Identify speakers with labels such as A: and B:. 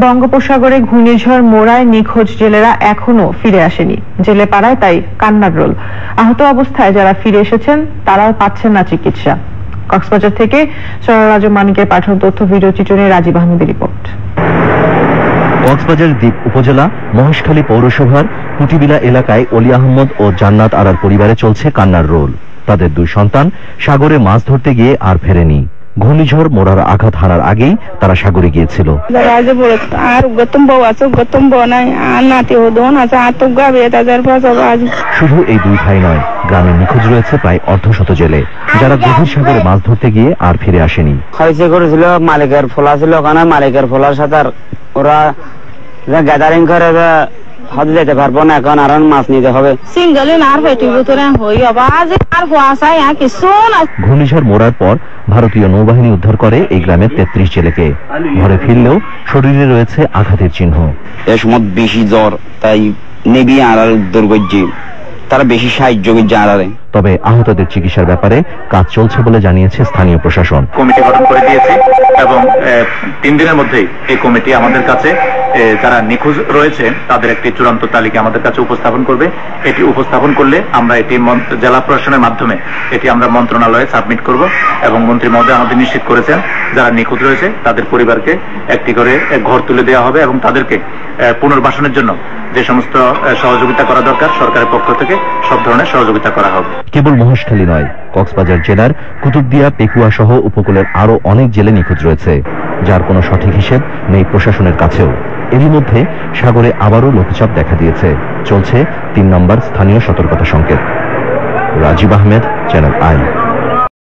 A: বঙ্গোপসাগরে ঘূর্ণিঝড় মোরায় নিখোঁজ জেলেরা এখনো ফিরে আসেনি। জেলে পাড়ায় তাই কান্নার রোল। আহত অবস্থায় যারা ফিরে এসেছেন তারাও পাচ্ছেন না চিকিৎসা। কক্সবাজার থেকে সরারাজ মানিকের পাঠানো তথ্য ভিডিও চিত্রনে রাজীব আহমেদের রিপোর্ট।
B: কক্সবাজার দ্বীপ উপজেলা মহেশখালী পৌরসভার কুটিবিলা এলাকায় অলি আহমদ ও জান্নাত আরার পরিবারে চলছে কান্নার রোল। তাদের দুই সন্তান সাগরে মাছ ধরতে গিয়ে আর ফেরেনি। ঘূর্ণিঝড় মোরার আঘাত হানার আগেই তারা সাগরে গিয়েছিল। শুধু এই দুই ভাই নয়, গ্রামে নিখোঁজ রয়েছে প্রায় অর্ধশত জেলে, যারা গভীর সাগরে মাছ ধরতে গিয়ে আর ফিরে আসেনি।
C: করেছিল মালিকের ফোলা ছিল, ওখানে মালিকের ফোলার সাথে ওরা গ্যাদারিং করে হয়তো যেতে পারবো না, এখন আর মাছ নিতে হবে।
B: ঘূর্ণিঝড় মোরার পর ভারতীয় নৌবাহিনী উদ্ধার করে এই গ্রামের 33 জেলেকে। ঘরে ফিরলেও শরীরে রয়েছে আঘাতের চিহ্ন।
C: এ সময় বেশি জ্বর, তাই নেবি আর উদ্ধার করছি, তারা বেশি সাহায্য করছে আড়ালে।
B: তবে আহতদের চিকিৎসার ব্যাপারে কাজ চলছে বলে জানিয়েছে স্থানীয় প্রশাসন।
D: কমিটি গঠন করে দিয়েছে এবং 3 দিনের মধ্যেই এই কমিটি আমাদের কাছে যারা নিখোঁজ রয়েছে তাদের একটি চূড়ান্ত তালিকা আমাদের কাছে উপস্থাপন করবে। এটি উপস্থাপন করলে আমরা এটি জেলা প্রশাসনের মাধ্যমে এটি আমরা মন্ত্রণালয়ে সাবমিট করব এবং মন্ত্রী মহোদয় আমাদের নিশ্চিত করেছেন যারা নিখোঁজ রয়েছে তাদের পরিবারকে একটি করে ঘর তুলে দেওয়া হবে এবং তাদেরকে পুনর্বাসনের জন্য যে সমস্ত সহযোগিতা করা দরকার সরকারের পক্ষ থেকে সব ধরনের সহযোগিতা করা হবে।
B: কেবল মহেশখালী নয়, কক্সবাজার জেলার কুতুবদিয়া, পেকুয়া সহ উপকূলের আরো অনেক জেলে নিখোঁজ রয়েছে, যার কোনো সঠিক হিসেব নেই প্রশাসনের কাছেও। এরই মধ্যে সাগরে আবারও লঘুচাপ দেখা দিয়েছে। চলছে 3 নম্বর স্থানীয় সতর্কতা সংকেত। Rajib Ahmed, Channel I.